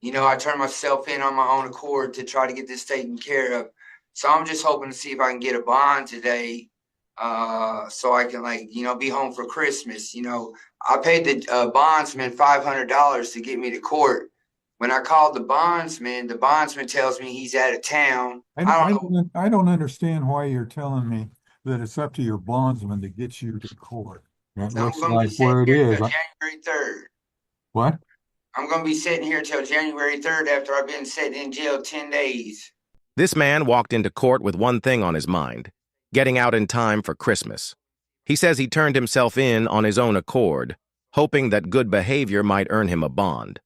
I turned myself in on my own accord to try to get this taken care of. So I'm just hoping to see if I can get a bond today, so I can be home for Christmas. I paid the bondsman $500 to get me to court. When I called the bondsman tells me he's out of town. I don't know. I don't understand why you're telling me that it's up to your bondsman to get you to court. That I'm looks going to be like sitting where it here is. till January 3rd. What? I'm going to be sitting here till January 3rd after I've been sitting in jail 10 days. This man walked into court with one thing on his mind: getting out in time for Christmas. He says he turned himself in on his own accord, hoping that good behavior might earn him a bond.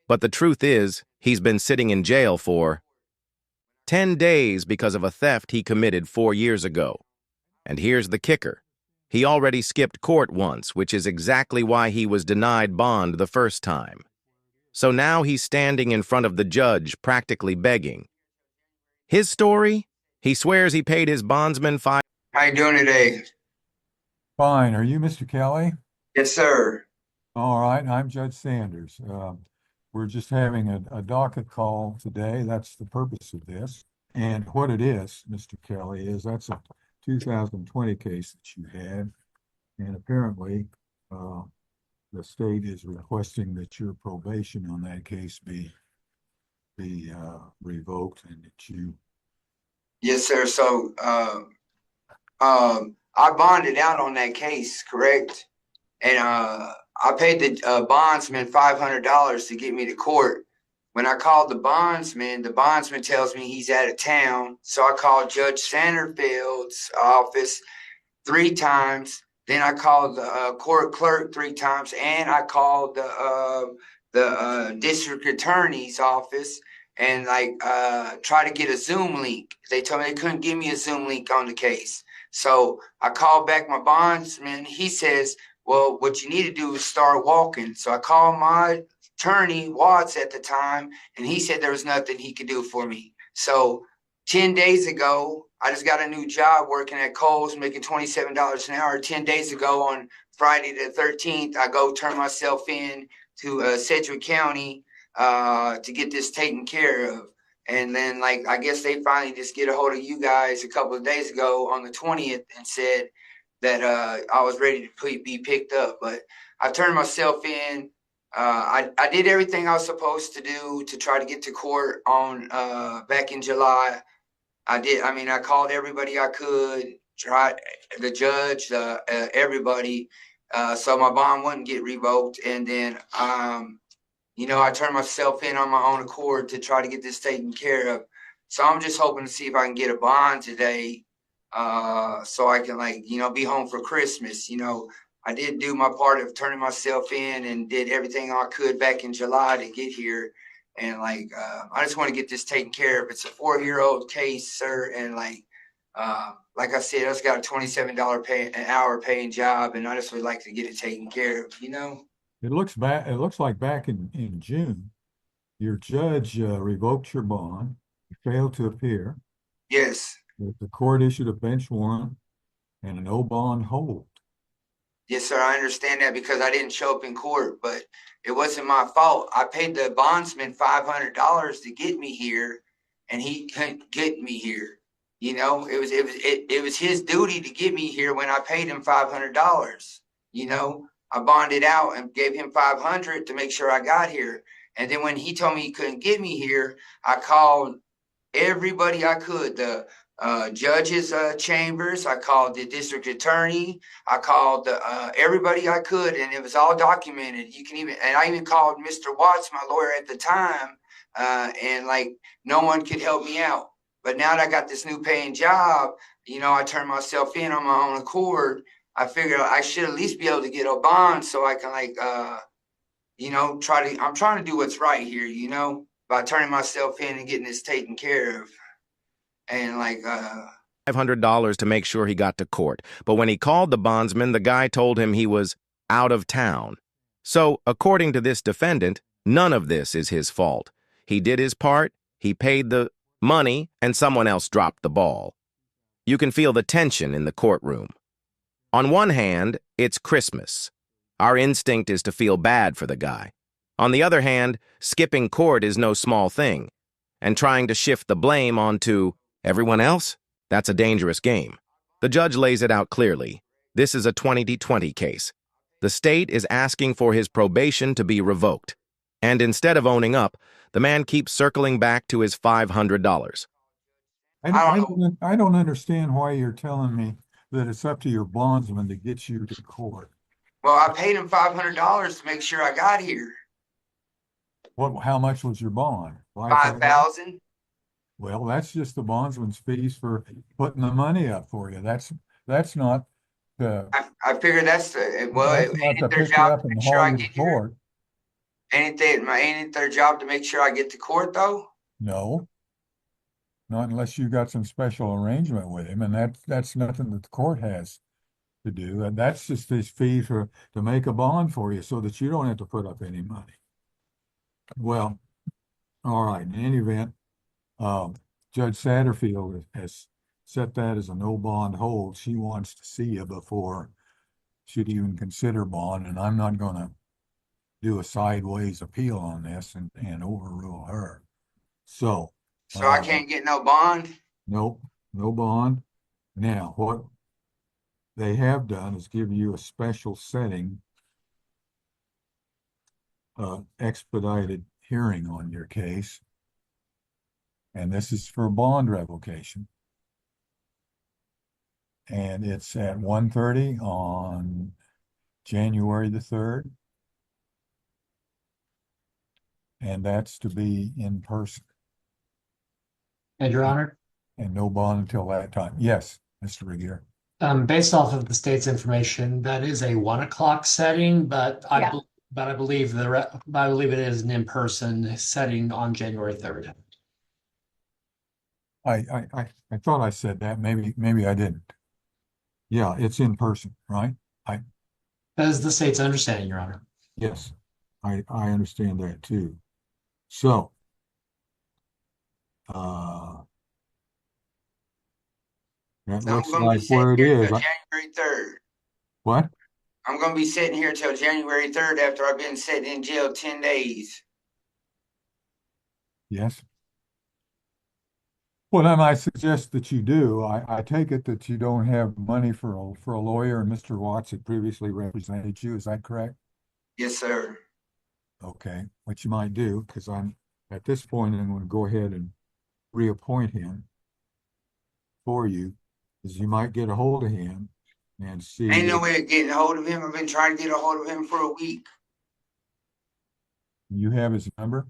But the truth is, he's been sitting in jail for 10 days because of a theft he committed 4 years ago. And here's the kicker: he already skipped court once, which is exactly why he was denied bond the first time. So now he's standing in front of the judge, practically begging. His story? He swears he paid his bondsman five. How you doing today? Fine. Are you Mr. Kelly? Yes, sir. All right. I'm Judge Sanders. We're just having a docket call today. That's the purpose of this. And what it is, Mr. Kelly, is that's a 2020 case that you had. And apparently, the state is requesting that your probation on that case be revoked and that you. Yes, sir. So, I bonded out on that case, correct? And I paid the bondsman $500 to get me to court. When I called the bondsman tells me he's out of town. So I called Judge Sanderfield's office 3 times. Then I called the court clerk 3 times, and I called the district attorney's office and try to get a Zoom link. They told me they couldn't give me a Zoom link on the case. So I called back my bondsman. He says, well, what you need to do is start walking. So I called my attorney, Watts, at the time, and he said there was nothing he could do for me. So 10 days ago, I just got a new job working at Kohl's, making $27 an hour. 10 days ago, on Friday the 13th, I go turn myself in to Sedgwick County to get this taken care of. And then, I guess they finally just get a hold of you guys a couple of days ago on the 20th and said that I was ready to be picked up. But I turned myself in. I did everything I was supposed to do to try to get to court on back in July. I did. I mean, I called everybody I could, tried the judge, everybody, so my bond wouldn't get revoked. And then, I turned myself in on my own accord to try to get this taken care of. So I'm just hoping to see if I can get a bond today, so I can be home for Christmas. I did do my part of turning myself in and did everything I could back in July to get here. And I just want to get this taken care of. It's a 4-year-old case, sir. And like I said, I just got a $27 an hour paying job, and I just would like to get it taken care of. It looks like back in June, your judge revoked your bond. You failed to appear. Yes. The court issued a bench warrant and a no bond hold. Yes, sir. I understand that because I didn't show up in court, but it wasn't my fault. I paid the bondsman $500 to get me here, and he couldn't get me here. It was his duty to get me here when I paid him $500. I bonded out and gave him $500 to make sure I got here. And then when he told me he couldn't get me here, I called everybody I could. The judges' chambers. I called the district attorney. I called everybody I could, and it was all documented. And I even called Mr. Watts, my lawyer at the time, and no one could help me out. But now that I got this new paying job, I turned myself in on my own accord. I figured I should at least be able to get a bond so I can I'm trying to do what's right here, by turning myself in and getting this taken care of. And $500 to make sure he got to court. But when he called the bondsman, the guy told him he was out of town. So, according to this defendant, none of this is his fault. He did his part, he paid the money, and someone else dropped the ball. You can feel the tension in the courtroom. On one hand, it's Christmas. Our instinct is to feel bad for the guy. On the other hand, skipping court is no small thing, and trying to shift the blame onto everyone else, that's a dangerous game. The judge lays it out clearly. This is a 2020 case. The state is asking for his probation to be revoked. And instead of owning up, the man keeps circling back to his $500. I don't understand why you're telling me that it's up to your bondsman to get you to court. Well, I paid him $500 to make sure I got here. How much was your bond? 5,000. Well, that's just the bondsman's fees for putting the money up for you. That's not the. I figured that's the, well, That's not ain't to it their pick you job up to and make sure I haul you to get here? court. Ain't it their job to make sure I get to court though? No, not unless you got some special arrangement with him, and that's nothing that the court has to do. And that's just his fee to make a bond for you so that you don't have to put up any money. Well, all right, in any event, Judge Satterfield has set that as a no bond hold. She wants to see you before she'd even consider bond, and I'm not going to do a sideways appeal on this and overrule her. So I can't get no bond? Nope, no bond. Now, what they have done is give you a special setting, expedited hearing on your case. And this is for bond revocation. And it's at 1:30 on January the 3rd. And that's to be in person. And Your Honor, And no bond until that time. Yes, Mr. Regier. based off of the state's information, that is a 1 o'clock setting, but I believe it is an in-person setting on January 3rd. I thought I said that. Maybe I didn't. Yeah, it's in person, right? That is the state's understanding, Your Honor. Yes, I understand that too. So, that So I'm looks gonna like be sitting where it here is. till January 3rd. What? I'm gonna be sitting here till January 3rd after I've been sitting in jail 10 days. Yes. Well, then I suggest that you do. I take it that you don't have money for a lawyer, and Mr. Watts had previously represented you. Is that correct? Yes, sir. Okay, what you might do, because I'm at this point, I'm going to go ahead and reappoint him for you, is you might get a hold of him and see. Ain't no way of getting a hold of him. I've been trying to get a hold of him for a week. You have his number?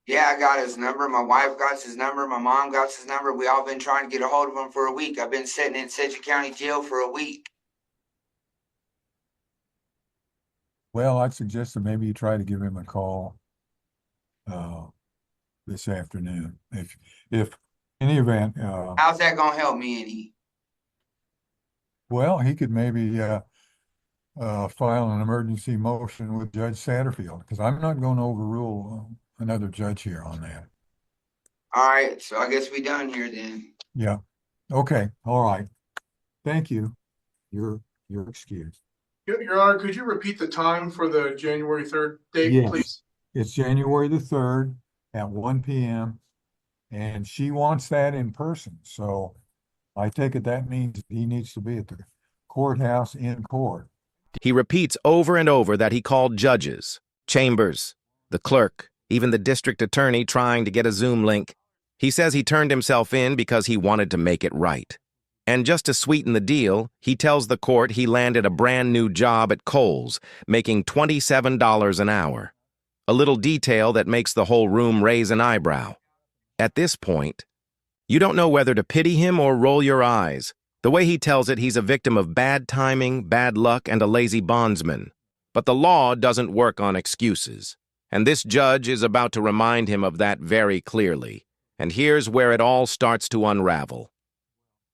Yeah, I got his number. My wife got his number. My mom got his number. We all been trying to get a hold of him for a week. I've been sitting in Sedgwick County Jail for a week. Well, I'd suggest that maybe you try to give him a call this afternoon. If in any event, How's that gonna help me any? well, he could maybe file an emergency motion with Judge Satterfield, because I'm not going to overrule another judge here on that. All right, so I guess we done here then. Yeah. Okay. All right. Thank you. You're excused. Your Honor, could you repeat the time for the January 3rd date, Yes. please? It's January the 3rd at 1 p.m. and she wants that in person. So I take it that means he needs to be at the courthouse in court. He repeats over and over that he called judges, chambers, the clerk, even the district attorney trying to get a Zoom link. He says he turned himself in because he wanted to make it right. And just to sweeten the deal, he tells the court he landed a brand new job at Kohl's, making $27 an hour. A little detail that makes the whole room raise an eyebrow. At this point, you don't know whether to pity him or roll your eyes. The way he tells it, he's a victim of bad timing, bad luck, and a lazy bondsman. But the law doesn't work on excuses. And this judge is about to remind him of that very clearly. And here's where it all starts to unravel.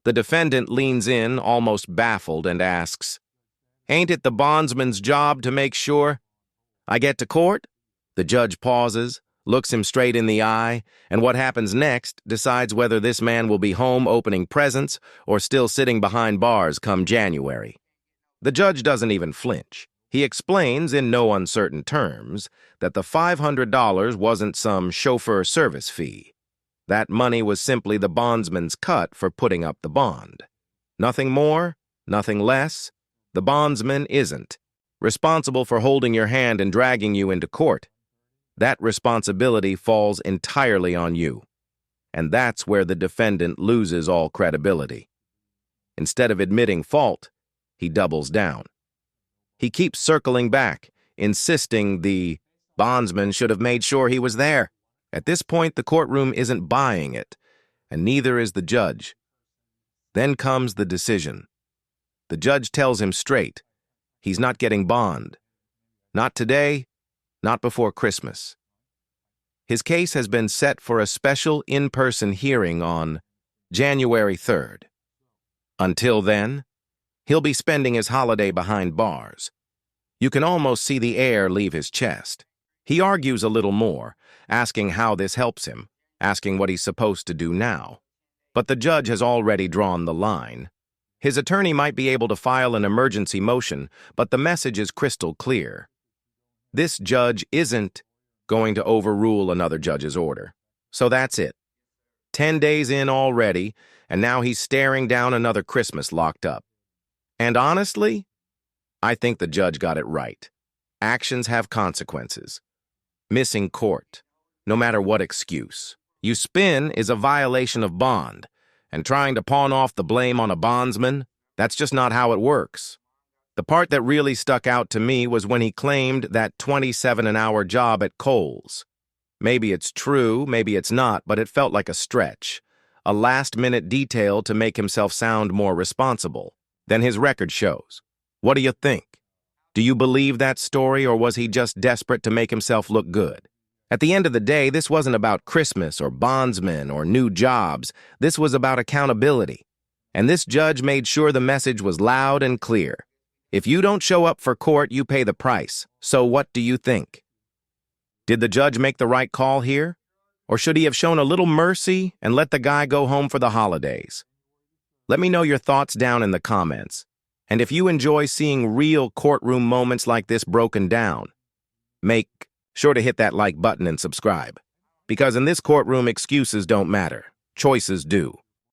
The defendant leans in, almost baffled, and asks, "Ain't it the bondsman's job to make sure I get to court?" The judge pauses, looks him straight in the eye, and what happens next decides whether this man will be home opening presents or still sitting behind bars come January. The judge doesn't even flinch. He explains in no uncertain terms that the $500 wasn't some chauffeur service fee. That money was simply the bondsman's cut for putting up the bond. Nothing more, nothing less. The bondsman isn't responsible for holding your hand and dragging you into court. That responsibility falls entirely on you. And that's where the defendant loses all credibility. Instead of admitting fault, he doubles down. He keeps circling back, insisting the bondsman should have made sure he was there. At this point, the courtroom isn't buying it, and neither is the judge. Then comes the decision. The judge tells him straight, he's not getting bond. Not today, not before Christmas. His case has been set for a special in-person hearing on January 3rd. Until then, he'll be spending his holiday behind bars. You can almost see the air leave his chest. He argues a little more, asking how this helps him, asking what he's supposed to do now. But the judge has already drawn the line. His attorney might be able to file an emergency motion, but the message is crystal clear. This judge isn't going to overrule another judge's order. So that's it. 10 days in already, and now he's staring down another Christmas locked up. And honestly, I think the judge got it right. Actions have consequences. Missing court, no matter what excuse. You spin is a violation of bond, and trying to pawn off the blame on a bondsman, that's just not how it works. The part that really stuck out to me was when he claimed that $27 an hour job at Kohl's. Maybe it's true, maybe it's not, but it felt like a stretch, a last-minute detail to make himself sound more responsible than his record shows. What do you think? Do you believe that story, or was he just desperate to make himself look good? At the end of the day, this wasn't about Christmas or bondsmen or new jobs. This was about accountability. And this judge made sure the message was loud and clear. If you don't show up for court, you pay the price. So what do you think? Did the judge make the right call here? Or should he have shown a little mercy and let the guy go home for the holidays? Let me know your thoughts down in the comments. And if you enjoy seeing real courtroom moments like this broken down, make sure to hit that like button and subscribe. Because in this courtroom, excuses don't matter. Choices do.